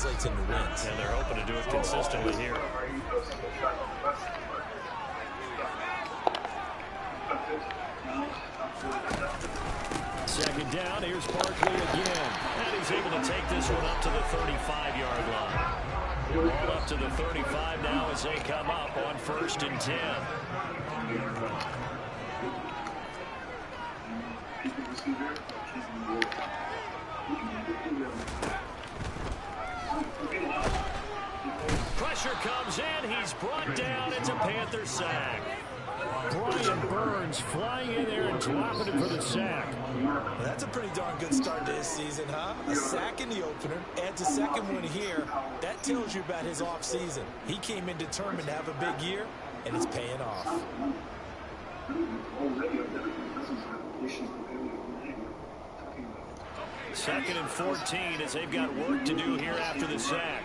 translates into wins. And they're hoping to do it consistently here. Second down, here's Barkley again. And he's able to take this one up to the 35-yard line. All up to the 35 now as they come up on 1st and 10. Pressure comes in. He's brought down. It's a Panther sack. Brian Burns flying in there and dropping it for the sack. Well, that's a pretty darn good start to his season, huh? A sack in the opener, adds a second one here. That tells you about his offseason. He came in determined to have a big year, and it's paying off. 2nd and 14 as they've got work to do here after the sack.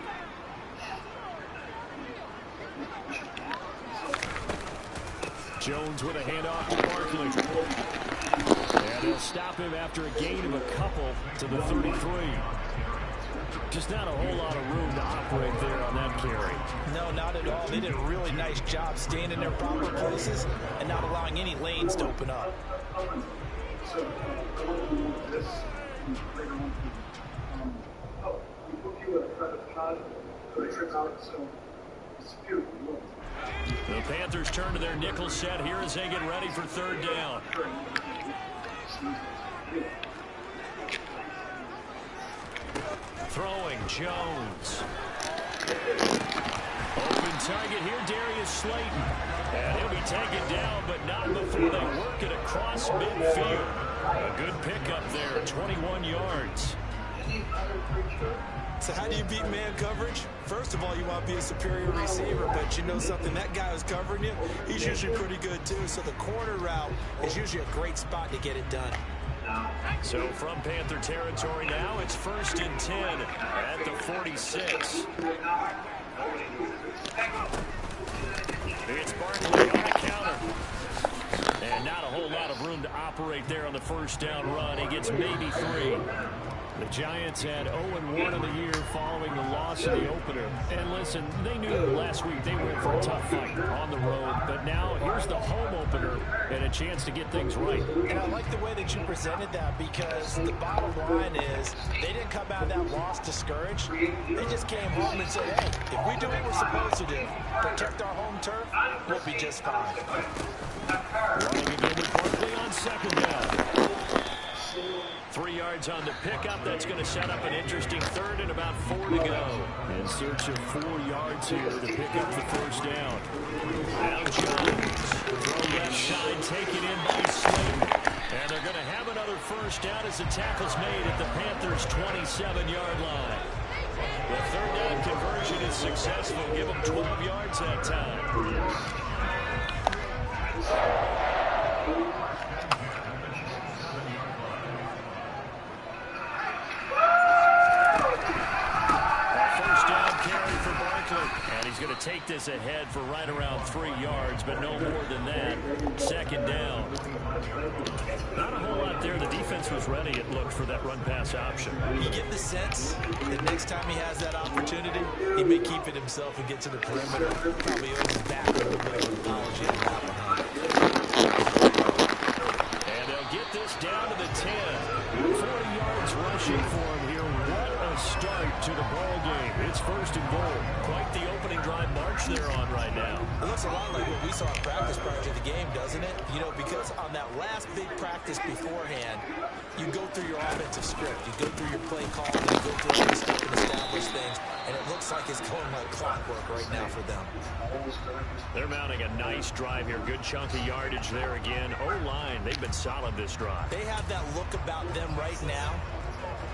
Jones with a handoff to Barkley. And they'll stop him after a gain of a couple to the 33. Just not a whole lot of room to operate there on that carry. No, not at all. They did a really nice job staying in their proper places and not allowing any lanes to open up. The Panthers turn to their nickel set here as they get ready for 3rd down. Throwing Jones. Open target here, Darius Slayton. And he'll be taken down, but not before they work it across midfield. A good pickup there, 21 yards. So how do you beat man coverage? First of all, you want to be a superior receiver, but you know something, that guy who's covering you, he's usually pretty good too. So the corner route is usually a great spot to get it done. So from Panther territory now, it's 1st and 10 at the 46. It's Barkley on the counter. And not a whole lot of room to operate there on the 1st down run. He gets maybe 3. The Giants had 0-1 in the year following the loss in the opener. And listen, they knew last week they were in for a tough fight on the road. But now here's the home opener and a chance to get things right. And I like the way that you presented that, because the bottom line is they didn't come out of that loss discouraged. They just came home and said, hey, if we do what we're supposed to do, protect our home turf, we'll be just fine. Running again with Barkley on 2nd down. 3 yards on the pickup. That's going to set up an interesting 3rd and about 4 to go. In search of 4 yards here to pick up the 1st down. Now Jones. Throw left side, taken in by Slayton. And they're going to have another 1st down as the tackle's made at the Panthers' 27-yard line. The 3rd down conversion is successful. Give them 12 yards that time. And he's going to take this ahead for right around 3 yards, but no more than that. 2nd down. Not a whole lot there. The defense was ready, it looked, for that run-pass option. You get the sense that next time he has that opportunity, he may keep it himself and get to the perimeter. Probably owes his back a little bit of an apology on that one. And they'll get this down to the 10. 40 yards rushing for him here. What a start to the ball game. It's 1st and goal. Quite the opening drive march they're on right now. It looks a lot like what we saw in practice prior to the game, doesn't it? You know, because on that last big practice beforehand, you go through your offensive script, you go through your play call, and you go through all the stuff and establish things, and it looks like it's going like clockwork right now for them. They're mounting a nice drive here. Good chunk of yardage there again. O-line, they've been solid this drive. They have that look about them right now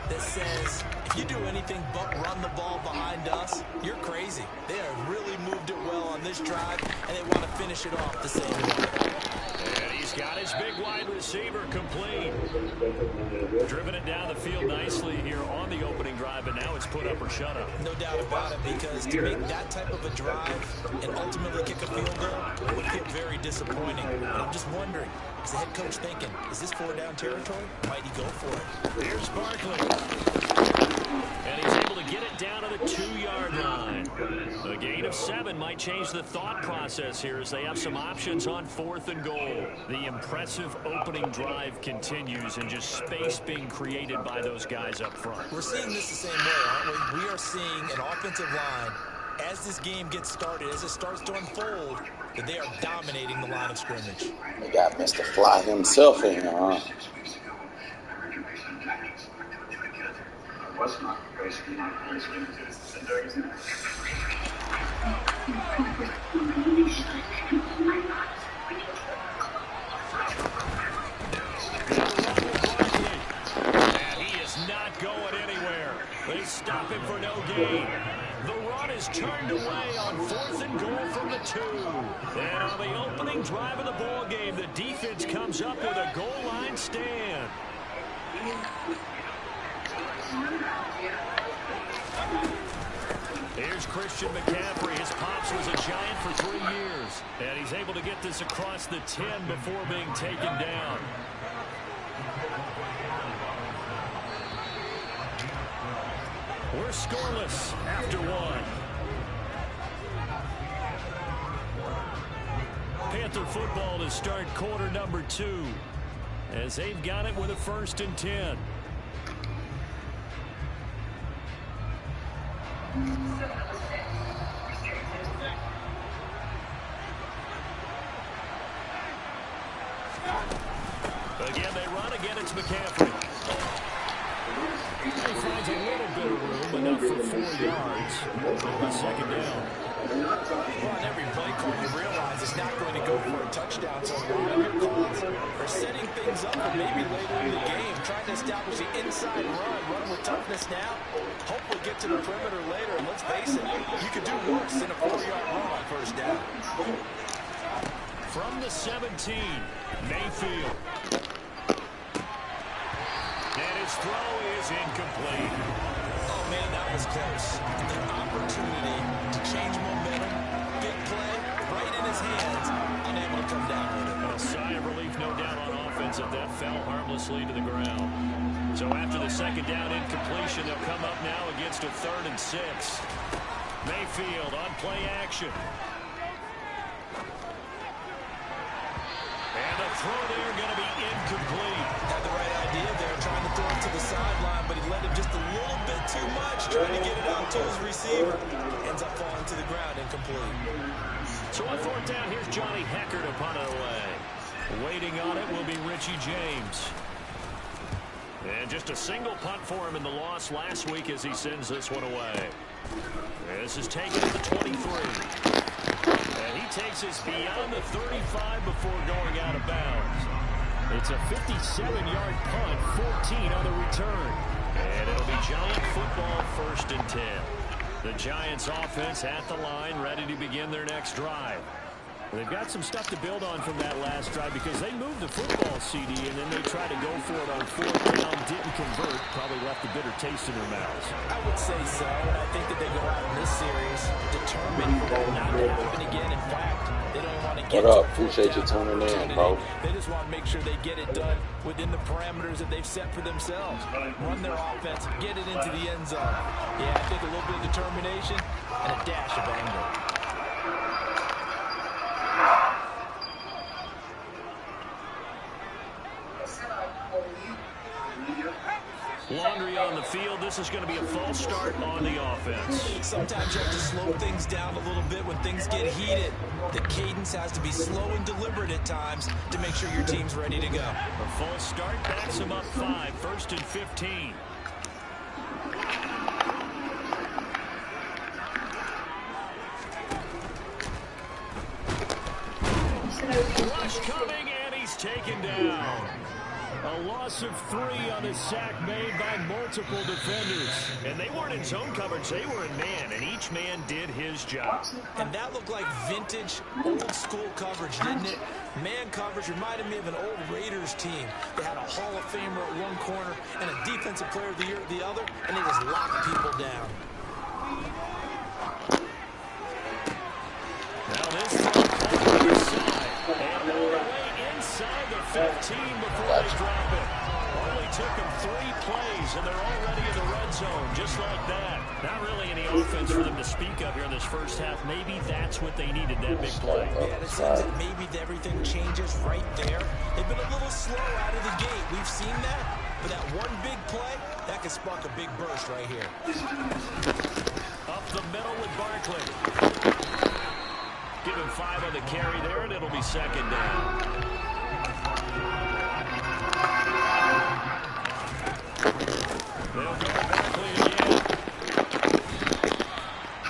that says, if you do anything but run the ball behind us, you're crazy. They have really moved it well on this drive, and they want to finish it off the same way. And he's got his big wide receiver complete. Driven it down the field nicely here on the opening drive, and now it's put up or shut up. No doubt about it, because to make that type of a drive and ultimately kick a field goal would feel very disappointing. And I'm just wondering, is the head coach thinking, is this 4-down territory? Might he go for it? Here's Barkley. And he's able to get it down to the 2-yard line. A gain of 7 might change the thought process here as they have some options on 4th and goal. The impressive opening drive continues and just space being created by those guys up front. We're seeing this the same way, aren't we? We are seeing an offensive line, as this game gets started, as it starts to unfold, that they are dominating the line of scrimmage. They got Mr. Fly himself in here, huh? And he is not going anywhere. They stop him for no gain. The run is turned away on 4th and goal from the 2. And on the opening drive of the ball game, the defense comes up with a goal line stand. Here's Christian McCaffrey. His pops was a Giant for 3 years. And he's able to get this across the 10 before being taken down. We're scoreless after 1. Panther football to start quarter number 2. As they've got it with a 1st and 10. Again, they run. Again, it's McCaffrey. He finds a little bit of room, enough for 4 yards. On 2nd down. Well, on every play call, you realize it's not going to go for a touchdown. So a lot of your calls are setting things up for maybe later in the game, trying to establish the inside run with toughness now. Hopefully get to the perimeter later. And let's face it, you could do worse than a 4-yard run on 1st down. From the 17, Mayfield. And his throw is incomplete. Oh, man, that was close. An opportunity to change momentum, big play, right in his hands, unable to come down with it. A sigh of relief, no doubt, on offense that fell harmlessly to the ground. So after the 2nd down incompletion, they'll come up now against a 3rd and 6. Mayfield on play action. And the throw there going to be incomplete. Had the right idea there, trying to throw it to the sideline, but he let him just a little bit too much, trying to get it out to his receiver. Ends up falling to the ground, incomplete. So on 4th down, here's Johnny Hecker to punt it away. Waiting on it will be Richie James. And just a single punt for him in the loss last week as he sends this one away. This is taken at the 23. And he takes us beyond the 35 before going out of bounds. It's a 57-yard punt, 14 on the return. And it'll be Giant football 1st and 10. The Giants offense at the line, ready to begin their next drive. They've got some stuff to build on from that last drive because they moved the football, CD, and then they tried to go for it on 4th down, didn't convert, probably left a bitter taste in their mouths. I would say so, and I think that they go out in this series determined for that not to happen again. In fact, they don't want to get What up? Appreciate you tuning in, bro. They just want to make sure they get it done within the parameters that they've set for themselves. Run their offense, get it into the end zone. Yeah, I think a little bit of determination and a dash of anger. Laundry on the field. This is going to be a false start on the offense. Sometimes you have to slow things down a little bit when things get heated. The cadence has to be slow and deliberate at times to make sure your team's ready to go. A false start backs him up 5, 1st and 15. Rush coming, and he's taken down. A loss of 3 on a sack made by multiple defenders. And they weren't in zone coverage, they were in man, and each man did his job. And that looked like vintage, old-school coverage, didn't it? Man coverage reminded me of an old Raiders team. They had a Hall of Famer at one corner and a Defensive Player of the Year at the other, and they just locked people down. Now this time on the side, and all the way inside the 15 before they drop it. Only took them 3 plays, and they're already in the red zone, just like that. offense for them to speak of here in this first half. Maybe that's what they needed, that big play. Yeah, it seems that maybe everything changes right there. They've been a little slow out of the gate. We've seen that. But that one big play, that could spark a big burst right here. Up the middle with Barkley. Give him 5 on the carry there, and it'll be second down. They'll go Barkley again.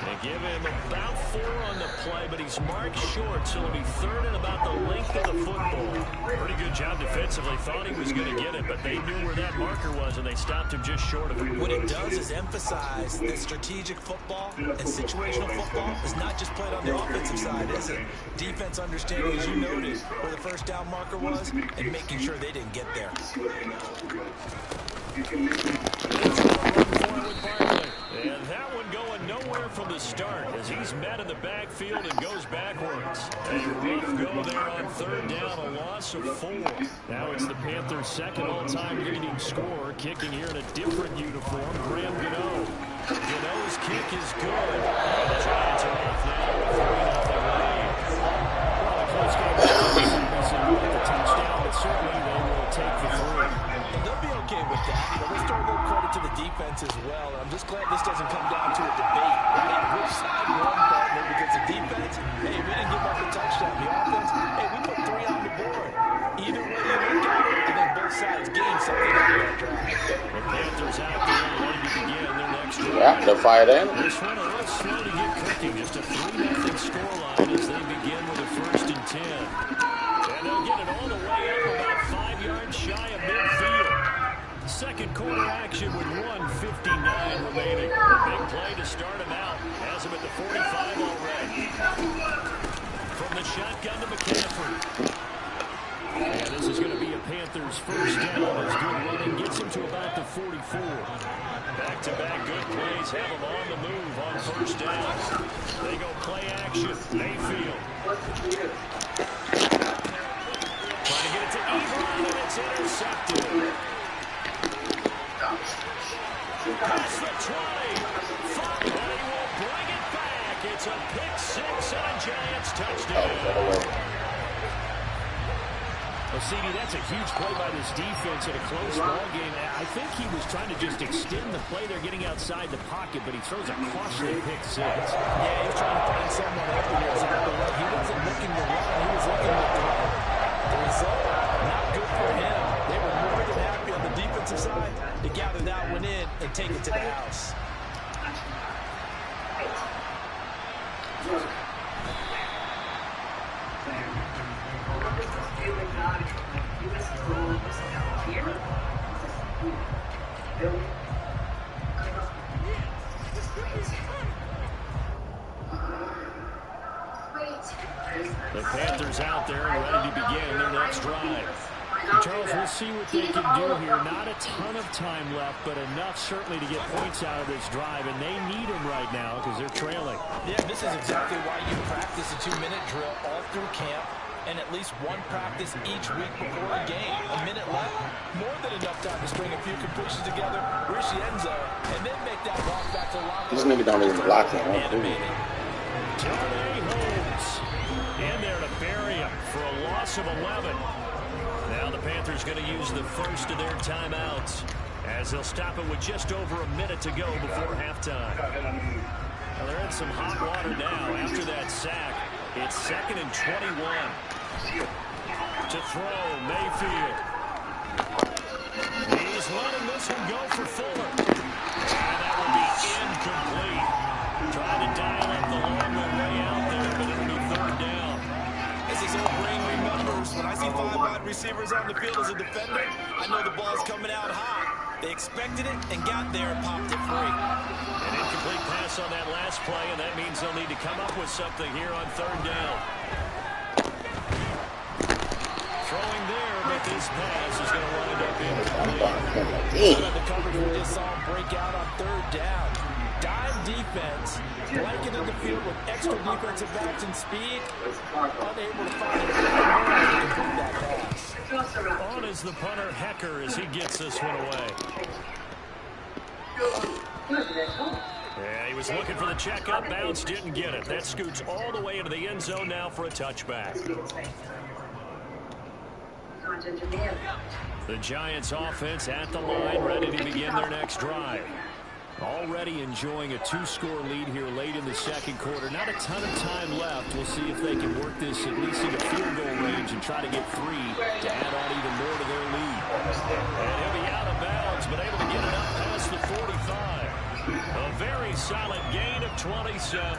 They give him about 4 on the play, but he's marked short, so it'll be third and about the length of the football. Pretty good job defensively. Thought he was going to get it, but they knew where that marker was, and they stopped him just short of it. What it does is emphasize that strategic football and situational football is not just played on the offensive side, is it? Defense understanding, as you noted, where the first down marker was and making sure they didn't get there. And that one going nowhere from the start as he's met in the backfield and goes backwards. A rough go there on third down, a loss of 4. Now it's the Panthers' second all-time leading scorer, kicking here in a different uniform, Graham Gano. Gano's kick is good. And the Giants are off now with 3-0 lead. Well, a close game with the touchdown, but certainly they will take the 3. They'll be okay with that. But let's throw a little credit to the defense as well. And I'm just glad this doesn't come down to a debate, right? Which side won, partner? Because the defense, hey, we didn't give up a touchdown. The offense, hey, we put 3 on the board. Either way you look at it, I think both sides gained something out of that drive. The Panthers out there ready to begin their next drive. Yeah, they're fired in. This one a little slow to get cooking. Just a 3-0 scoreline as they begin with a 1st and 10. And they'll get it all the way up about 5 yards shy of midfield. Second quarter action with 1:59 remaining. A big play to start him out. Has him at the 45 already. From the shotgun to McCaffrey. And this is going to be a Panthers first down as good running gets him to about the 44. Back-to-back good plays have him on the move on first down. They go play action. Mayfield. Trying to get it to Ebron, and it's intercepted. Past the 20. And he will bring it back. It's a pick 6 and a Giants touchdown. Well, CD, that's a huge play by this defense in a close ball game. I think he was trying to just extend the play. They're getting outside the pocket, but he throws a costly pick 6. Yeah, he was trying to find someone open. He wasn't looking to run. He was looking to throw. The result, not good for him. They were more than happy on the defensive side to gather that one in and take it to the house. The Panthers out there and ready to begin their next drive. Charles, we'll see what they can do here. Not a ton of time left, but enough certainly to get points out of this drive, and they need them right now because they're trailing. Yeah, this is exactly why you practice a 2-minute drill all through camp and at least one practice each week before a game. A minute left, more than enough time to string a few completions together, reach the end zone, and then make that walk back to the locker room. This nigga don't even block him. Johnny Holmes in there to bury him for a loss of 11. Now the Panthers going to use the first of their timeouts as they'll stop it with just over a minute to go before halftime. Well, they're in some hot water now after that sack. It's 2nd and 21. To throw, Mayfield. He's letting this one go for Fuller. And that will be incomplete. Trying to dial up the long way out there, but it'll be 3rd down. As his old brain remembers, when I see 5 wide receivers on the field as a defender, I know the ball's coming out hot. They expected it and got there and popped it free. An incomplete pass on that last play, and that means they'll need to come up with something here on 3rd down. Throwing there, but this pass is going to wind up incomplete. The coverage we just saw him break out on 3rd down. Dime defense, blanketed the field with extra defensive backs and speed, unable to find a to complete that pass. On is the punter, Hecker, as he gets this one away. Yeah, he was looking for the checkup bounce, didn't get it. That scoots all the way into the end zone now for a touchback. The Giants offense at the line, ready to begin their next drive. Already enjoying a 2-score lead here late in the second quarter. Not a ton of time left. We'll see if they can work this at least into field goal range and try to get 3 to add on even more to their lead. And he'll be out of bounds, but able to get it up past the 45. A very solid gain of 27.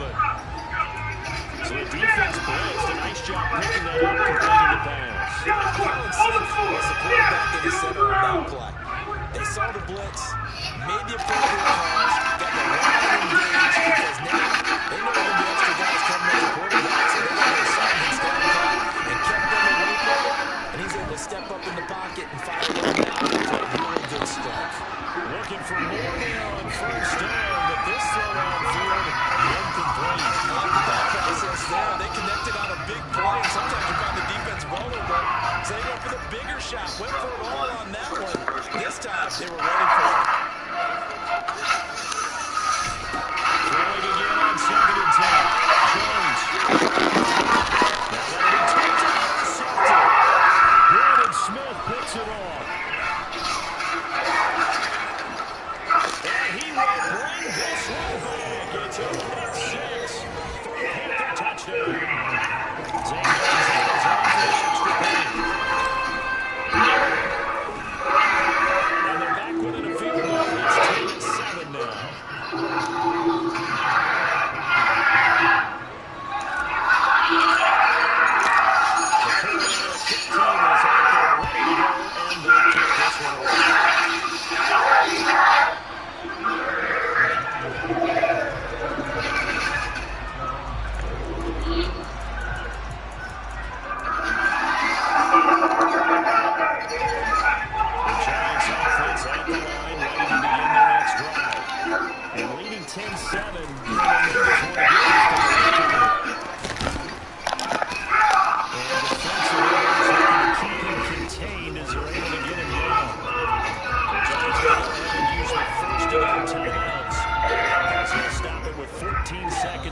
So the defense blitzed. A nice job picking that up, completing the pass. Colin Smith was the quarterback in the center on that play. They saw the blitz, made the appropriate calls, got the line engaged because now they know when the extra guys coming at the quarterback, so they got their assignments down pat and kept them away from it. And he's able to step up in the pocket and fire one down with a really good strike. Looking for more there on first down, but this throw downfield, incomplete. I like the thought process there. They connected on a big play, and sometimes you find the defense vulnerable. So they went for the bigger shot, went for it all on that one. This time, they were ready for it. Throwing again on 2nd and 10. Jones. Now that'll be touchdown intercepted. Brandon Smith picks it off. And he will bring this one back. It's a pick 6 for a Panther touchdown. Zane Jones goes on for the extra point. And they're back within a field goal. It's 10-7 now. The Carolina kick team is out there ready to go, and they'll kick this one away.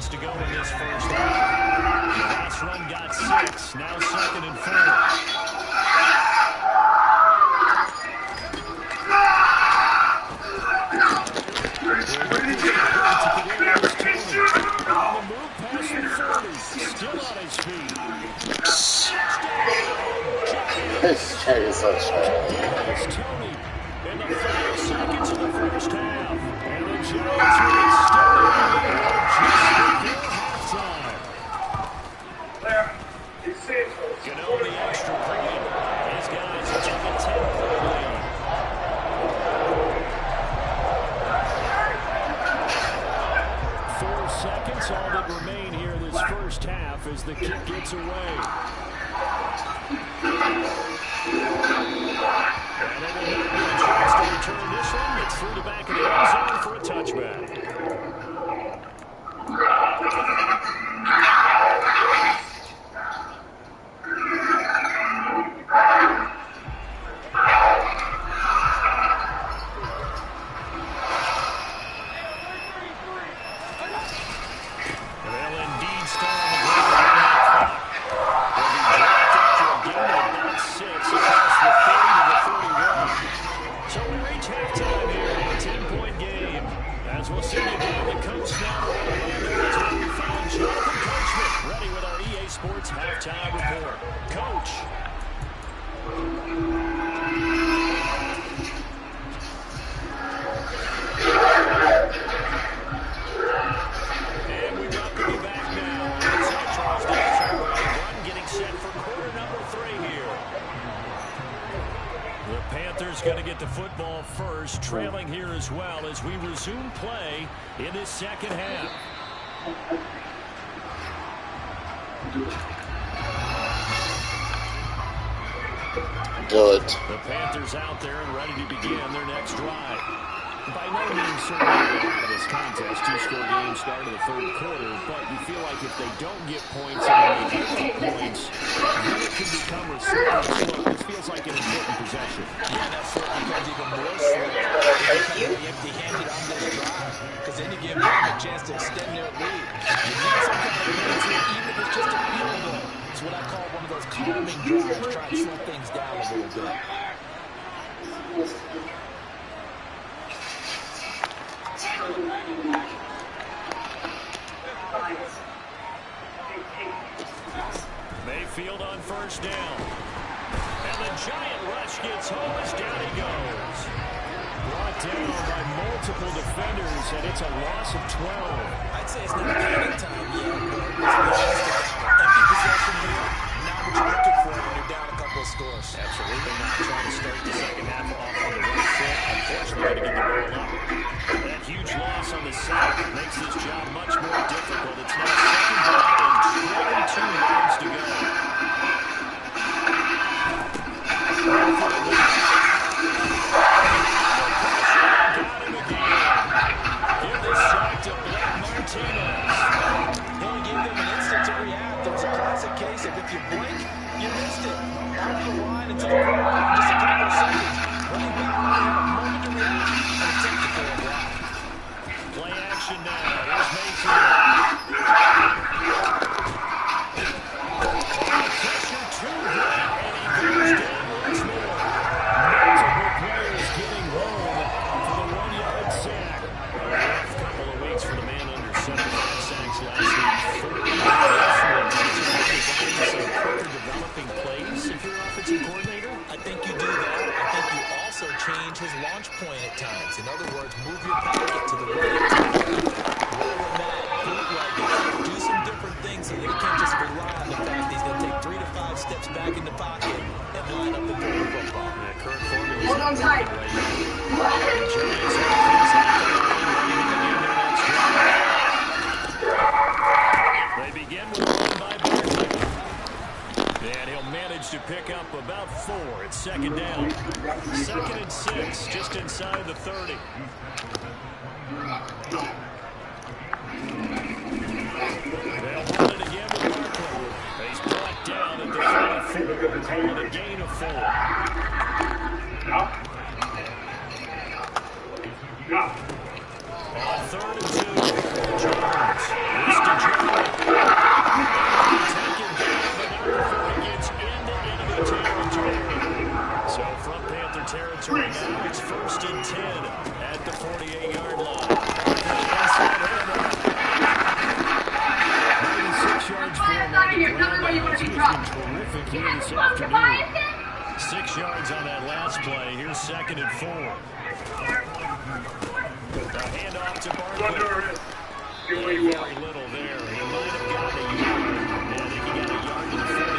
To go in this first half. The last run got 6. Now 2nd and 4. On the move past the 40. Still on his feet. This guy is such It's Tony in the final seconds of the first half. And the Giants will still just before halftime. Gano the extra point. These guys will take a 10-point lead. 4 seconds, all that remain here this first half as the kick gets away. And they will not get a chance to return this one. It's through the back of the end zone for a touchback. Going to get the football first, trailing here as well as we resume play in this second half. Do it. The Panthers out there and ready to begin their next drive. By no means certainly out of this contest. Two-score game, start of the third quarter, but you feel like if they don't get points and then they give up points, then it can become a slippery slope. This feels like an important possession. Yeah, that slope becomes even more slippery if you come away empty-handed on this drive, because then you give them a chance to extend their lead. You need some kind of points here, even if it's just a field goal. It's what I call one of those calming drives, try and slow things down a little bit. Mayfield on first down. And the giant rush gets home as down he goes. Brought down by multiple defenders, and it's a loss of 12. I'd say it's not panic time yet, but let's be honest about it. Empty possession here, not what you're looking for when you're down a couple of scores. Absolutely not trying to start the second half off on the right foot. Unfortunately, to get the ball up. That huge loss on the sack makes this job much more difficult. It's now second down and 22 yards to go. Case of if you blink, you missed it. Out of the line into the quarterback, just a couple of seconds. Running back might have a moment to react and attempt to pull a block. Play action now. Here's Mayfield. Pressure too great, and he goes down once more. Multiple players getting home for the 1-yard sack. A rough couple of weeks for the man under 75 sacks last week. Some quicker developing plays if you're offensive coordinator? I think you do that. I think you also change his launch point at times. In other words, move your pocket to the right, to the left. Roll him out, bootleg it. Do some different things so that he can't just rely on the fact that he's going to take 3 to 5 steps back in the pocket and line up and throw the football. That current formula is on tight. right now. The Giants offense at the line, ready to begin their next drive. They begin with one by Barkley. And he'll manage to pick up about 4. It's second down. 2nd and 6, just inside the 30. They'll run it again with Barkley. He's brought down at the 34, calling a gain of 4. On 3rd and 2, Jones. This to Jones. Taken down, but now before he gets into enemy territory. So from Panther territory now, it's 1st and 10 at the 48-yard line. Maybe 6 yards for him on the ground. He's been terrific here this afternoon. 6 yards on that last play. Here's 2nd and 4. The handoff to Barkley. Very little there. He might have gotten a yard. Yeah, I think he got a yard to the 40.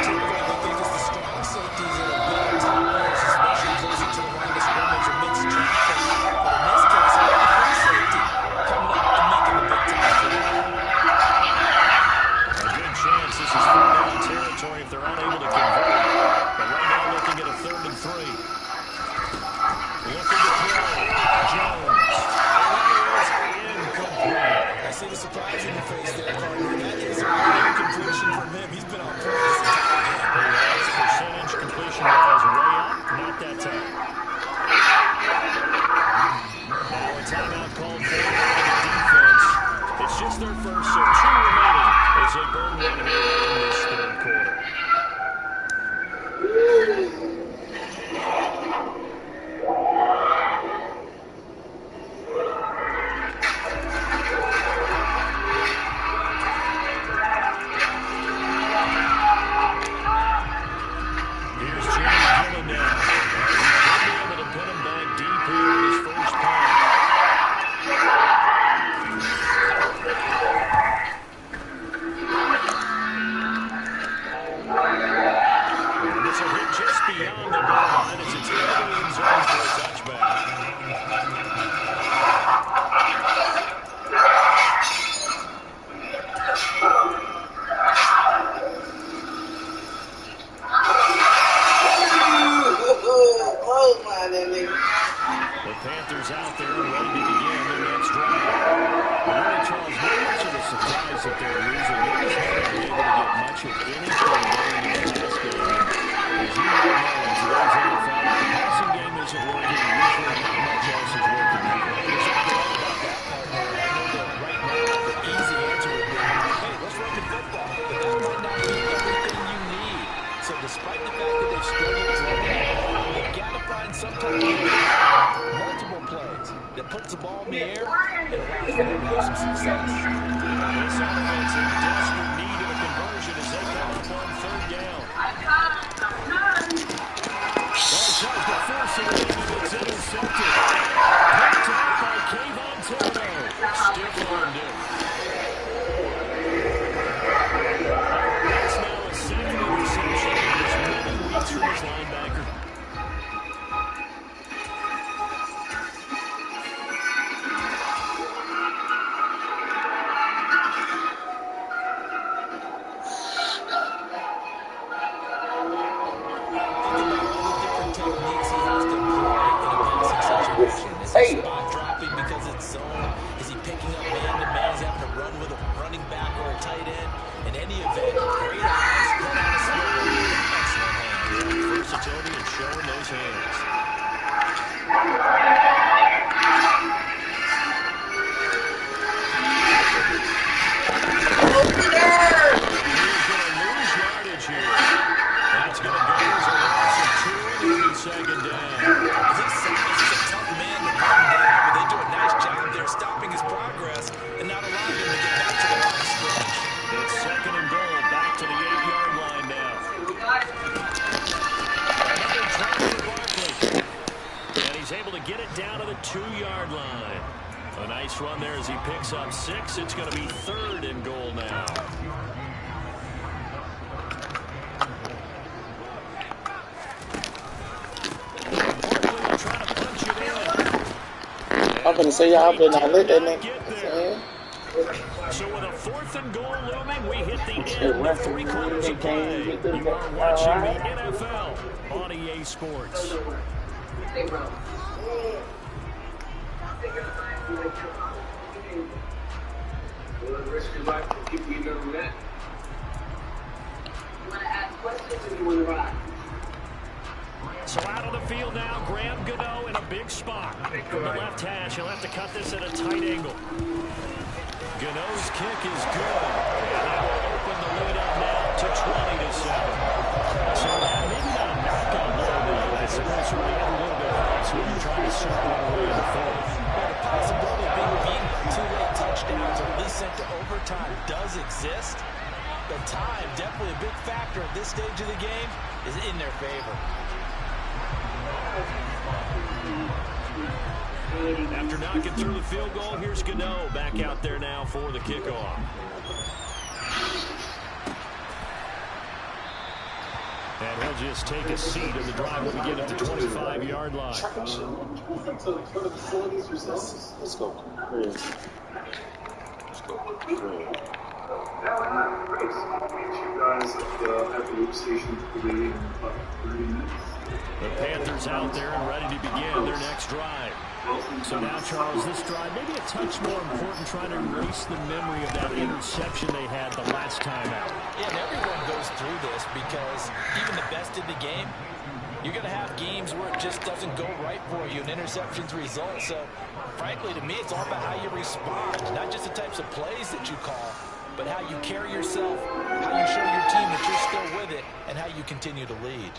Typically, I think it's the strong safeties that are good timers, especially closer to the line of scrimmage or mixed traffic. But in this case, I got a free safety coming up and making the big time play. A good chance this is 4-down territory if they're unable to convert. But right now looking at a 3rd and 3. Looking to throw. Jones. I see the surprise in your face there, Carter. That is a great completion from him. He's been on point this entire game. His percentage completion was way up. Not that time. Now a timeout called for by the defense. It's just their first, so 2 remaining as they burn one here in this 3rd quarter. much of anything going in the pass game. As you know, in today's NFL, if the passing game isn't working, usually not much else is working either. Exactly right about that, partner. And I know that right now the easy answer would be, hey, let's run the football. But that might not be everything you need. So despite the fact that they've struggled throwing it, they've got to find some type of multiple plays that puts the ball in the air and allows them to have some success. This offense in desperate need of a conversion as they come up on third down. Well, tries to force it in, and it's intercepted. Picked up by Kayvon Thibodeau. Stiff-armed it. That's now a second interception. There's many weeks from his linebacker. Techniques he has to employ in a passing situation. Is he spot dropping because it's zone? Is he picking up man-to-man? Is he having to run with a running back or a tight end? In any event, great eyes, head on his skill, excellent hands. Versatility and showing those hands. He's going to lose yardage here. That's going to go as a loss of 2 on second down. This Simmons is a tough man to run down, but they do a nice job there stopping his progress and not allowing him to get back to the line of scrimmage. It's second and goal, back to the 8-yard line now. Another try to Barkley. And he's able to get it down to the 2-yard line. A nice run there as he picks up 6. It's going to be third and goal now. I'm gonna say y'all better not let that nigga. So with a fourth and goal looming, we hit the end of 3 quarters of play. You are watching the NFL on EA Sports. So out of the field now, Graham Gano in a big spot. From the left hash, he'll have to cut this at a tight angle. Gano's kick is good. And that will open the lead up now to 20-7. So maybe not a knockout blow, but I suppose certainly a little bit high when you're trying to circle it away in the fourth. Well, the possibility of being beaten by 2 late touchdowns or at least sent to overtime does exist. But time, definitely a big factor at this stage of the game, is in their favor. After knocking through the field goal, here's Gano back out there now for the kickoff. And he'll just take a seat in the drive when we get at the 25-yard line. Let's go. The Panthers out there and ready to begin their next drive. So now, Charles, this drive maybe a touch more important, trying to erase the memory of that interception they had the last time out. Yeah, and everyone goes through this because even the best in the game, you're going to have games where it just doesn't go right for you, and interceptions result. So, frankly, to me, it's all about how you respond, not just the types of plays that you call, but how you carry yourself, how you show your team that you're still with it, and how you continue to lead.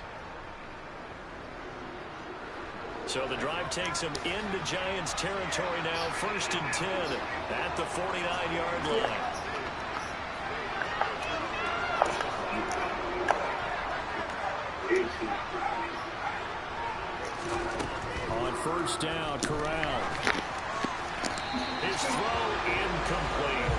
So the drive takes him into Giants territory now, 1st and 10 at the 49-yard line. On 1st down, Corral. His throw incomplete.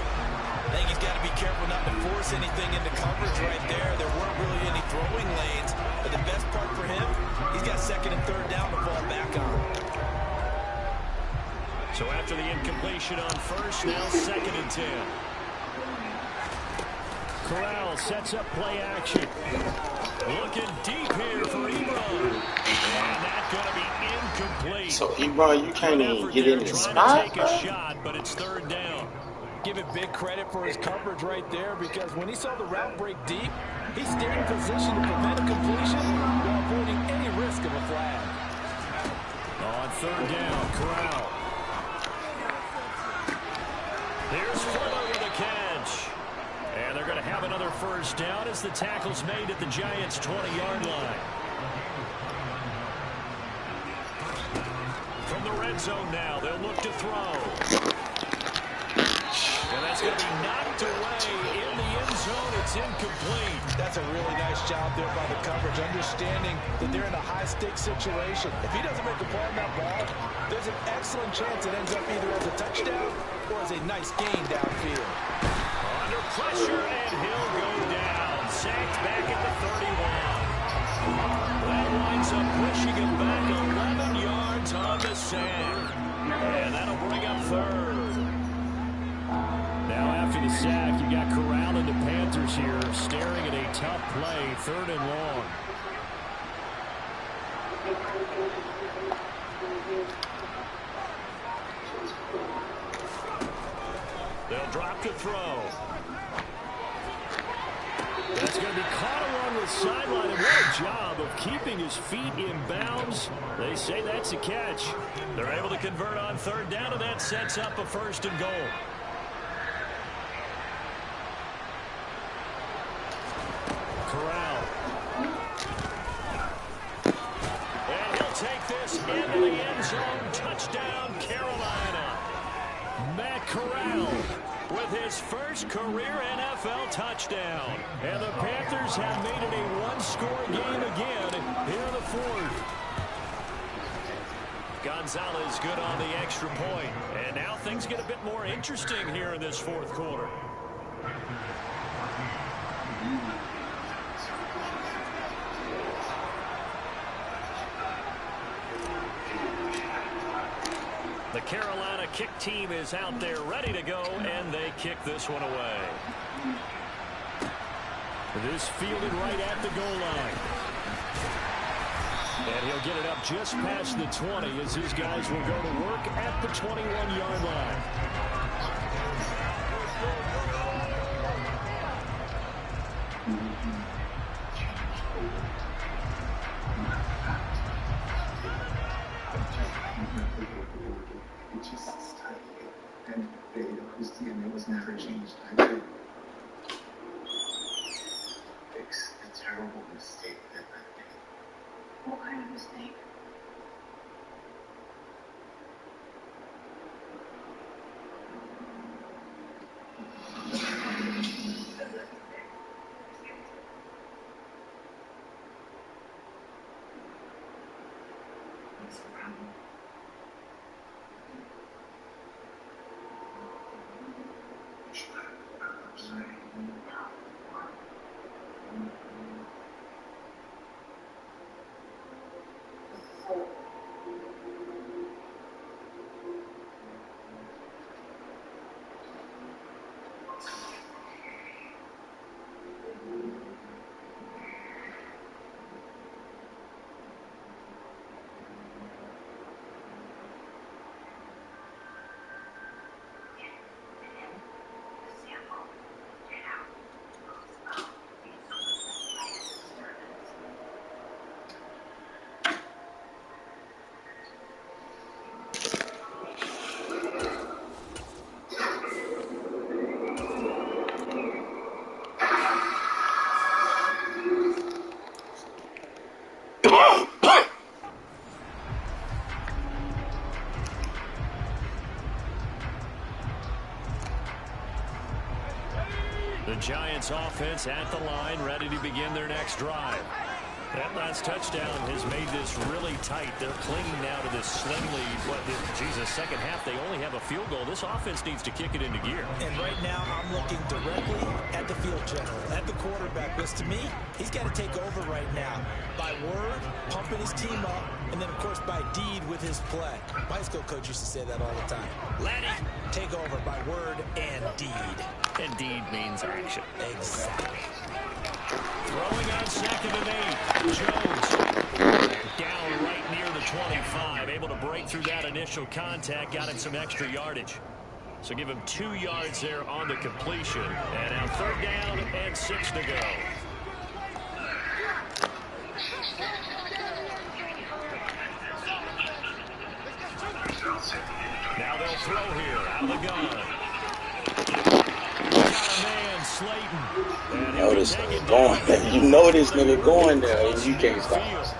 I think he's got to be careful not to force anything into coverage right there. There weren't really any throwing lanes, but the best part for him, he's got 2nd and 3rd down to fall back on. So after the incompletion on 1st, now 2nd and 10. Corral sets up play action. Looking deep here for Ebron. And that's going to be incomplete. So Ebron, you can't even get in the spot. Take a shot, but it's 3rd down. Give it big credit for his coverage right there, because when he saw the route break deep, he stayed in position to prevent a completion while avoiding any risk of a flag. On third down, Corral. Here's Fuller with a catch. And they're going to have another first down as the tackle's made at the Giants' 20-yard line. From the red zone now, they'll look to throw. And that's going to be knocked away in the end zone. It's incomplete. That's a really nice job there by the coverage, understanding that they're in a high-stakes situation. If he doesn't make a play on that ball, there's an excellent chance it ends up either as a touchdown or as a nice gain downfield. Under pressure, and he'll go down. Sacked back at the 31. That winds up pushing him back 11 yards on the sack. And that'll bring up third. Now after the sack, you got Corral and the Panthers here staring at a tough play, 3rd and long. They'll drop to throw. That's going to be caught along the sideline, and what a job of keeping his feet in bounds. They say that's a catch. They're able to convert on 3rd down, and that sets up a 1st and goal. Corral. And he'll take this into the end zone. Touchdown, Carolina. Matt Corral with his first career NFL touchdown. And the Panthers have made it a one-score game again here in the 4th. Gonzalez good on the extra point. And now things get a bit more interesting here in this 4th quarter. The Carolina kick team is out there ready to go, and they kick this one away. This fielded right at the goal line. And he'll get it up just past the 20 as his guys will go to work at the 21-yard line. Whose DNA was never changed. I did fix a terrible mistake that I made. What kind of mistake? What's the problem? I'm sorry. The Giants offense at the line, ready to begin their next drive. That last touchdown has made this really tight. They're clinging now to this slim lead. Second half, they only have a field goal. This offense needs to kick it into gear. And right now, I'm looking directly at the field general, at the quarterback, because to me, he's got to take over right now. By word, pumping his team up, and then, of course, by deed with his play. My high school coach used to say that all the time. Lenny, take over by word and deed. And deed means action. Exactly. Throwing on 2nd and 8. Jones down right near the 25. Able to break through that initial contact. Got him some extra yardage. So give him 2 yards there on the completion. And now 3rd down and 6 to go. Now they'll throw here out of the gun. Got a man, Slayton. And You know this nigga going there. You know this nigga going there, and you can't stop us.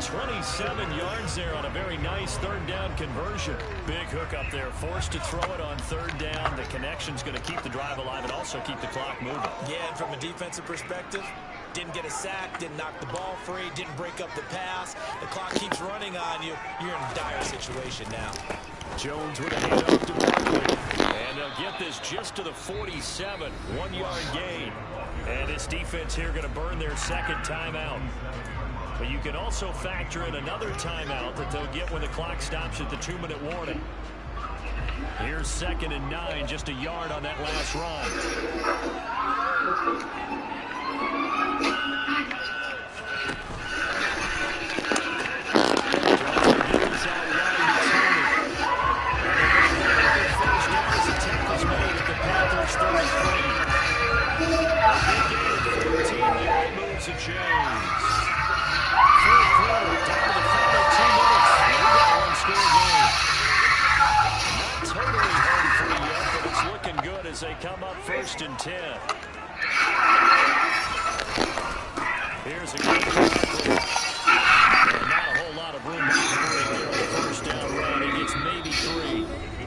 27 yards there on a very nice 3rd down conversion. Big hook up there, forced to throw it on 3rd down. The connection's going to keep the drive alive and also keep the clock moving. Yeah, and from a defensive perspective, didn't get a sack, didn't knock the ball free, didn't break up the pass. The clock keeps running on you. You're in a dire situation now. Jones with a handoff to Barkley. And they'll get this just to the 47. 1-yard gain. And this defense here going to burn their 2nd timeout. But you can also factor in another timeout that they'll get when the clock stops at the 2-minute warning. Here's 2nd and 9, just a yard on that last run. First down as the tackle's made at the Panthers 33. 14 there, it moves to Jones. 4th quarter, down to the final 2 minutes. We've got a one-score game. Not totally home free yet, but it's looking good as they come up 1st and 10. Here's a good Barkley. Not a whole lot of room to operate there on the 1st down run. He gets maybe 3.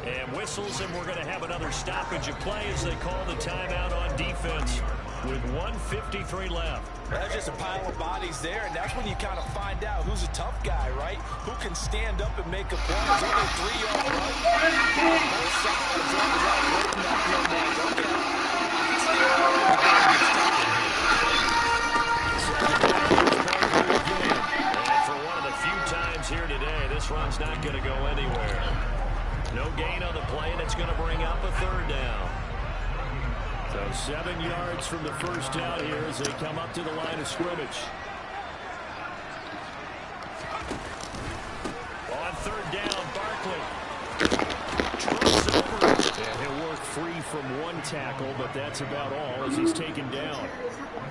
And whistles, and we're going to have another stoppage of play as they call the timeout on defense with 1:53 left. That's just a pile of bodies there, and that's when you kind of find out who's a tough guy, right? Who can stand up and make a play. It's only a 3-yard run. Both sides on the right waiting that field man. Okay. He's still going to get stopped. And for one of the few times here today, this run's not going to go anywhere. No gain on the play, and it's going to bring up a 3rd down. So 7 yards from the 1st down here as they come up to the line of scrimmage. On 3rd down, Barkley drops over. And he'll work free from 1 tackle, but that's about all as he's taken down.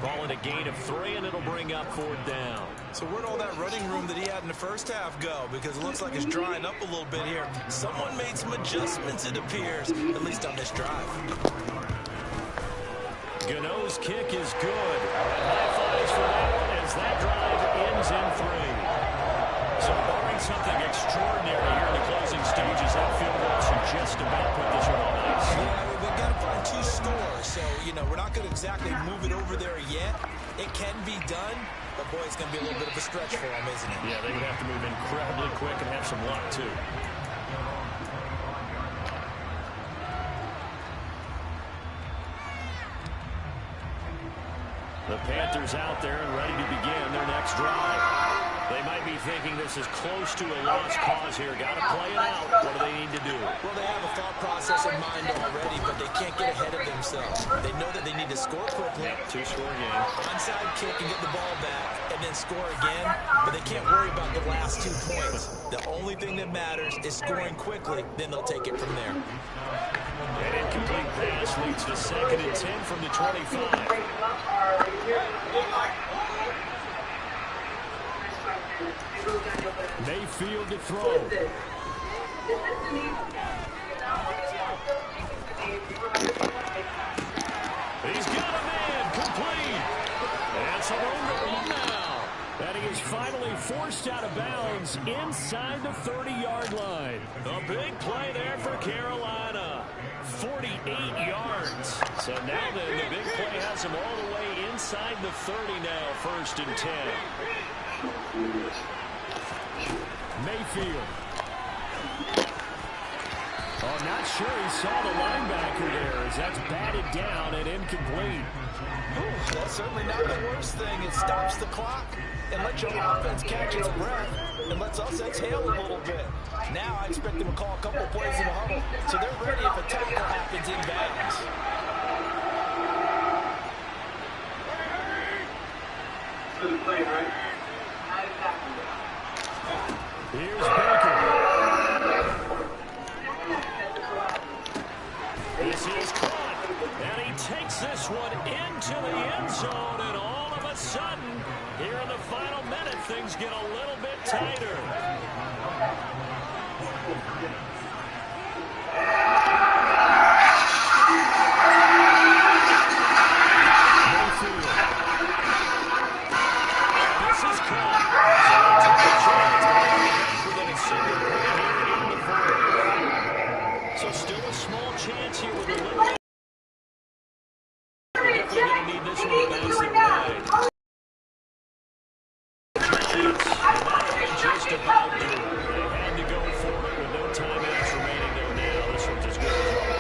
Ball in a gain of 3, and it'll bring up 4th down. So where'd all that running room that he had in the first half go? Because it looks like it's drying up a little bit here. Someone made some adjustments, it appears, at least on this drive. Gano's kick is good. And high fives for that one as that drive ends in 3. So barring something extraordinary here in the closing stages, that field goal should just about put this one on ice. Yeah, we've got to find 2 scores. So, you know, we're not going to exactly move it over there yet. It can be done, but boy, it's going to be a little bit of a stretch for them, isn't it? Yeah, they would have to move incredibly quick and have some luck, too. The Panthers out there and ready to begin their next drive. They might be thinking this is close to a lost cause here. Got to play it out. What do they need to do? Well, they have a thought process in mind already, but they can't get ahead of themselves. They know that they need to score quickly. 2-score game. Onside kick and get the ball back, and then score again. But they can't worry about the last 2 points. The only thing that matters is scoring quickly. Then they'll take it from there. An incomplete pass leads to 2nd and 10 from the 25. Mayfield to throw. He's got a man, complete. And some room to run now. And he is finally forced out of bounds inside the 30-yard line. A big play there for Carolina. 48 yards. So now then, the big play has him all the way inside the 30 now, 1st and 10. Mayfield. Oh, not sure he saw the linebacker there as that's batted down and incomplete. Ooh, that's certainly not the worst thing. It stops the clock and lets your offense catch its breath and lets us exhale a little bit. Now I expect them to call a couple of plays in the huddle so they're ready if a tackle happens inbounds. Good play, right? Here's Baker. And he takes this one into the end zone, and all of a sudden, here in the final minute, things get a little bit tighter. This is caught. So they take a chance within a single play here in the fourth. So still a small chance here with a little. They're definitely going to need this one to bounce their way. Just about due. They had to go for it with no timeouts remaining there now. This one's as good as over.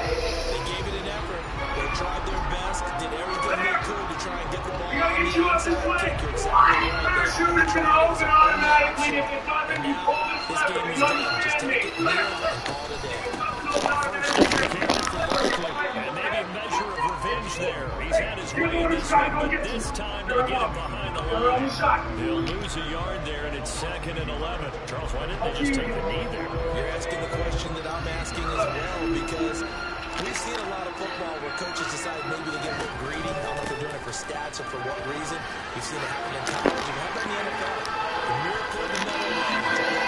They gave it an effort. They tried their best, did everything they could to try and get the ball on the inside kick. You're exactly right. They tried as a one option. And now this game is done. Just take it, kneel, and call it a day. And maybe a measure of revenge there. He's had his way in this one, but this time they get him behind the line. They'll lose a yard there, and it's 2nd and 11. Charles, why didn't they just take the knee there? You're asking the question that I'm asking as well, because we've seen a lot of football where coaches decide maybe to get a bit greedy. I don't know if they're doing it for stats or for what reason. We've seen it happen in college. And how about in the NFL? The miracle of the middle range.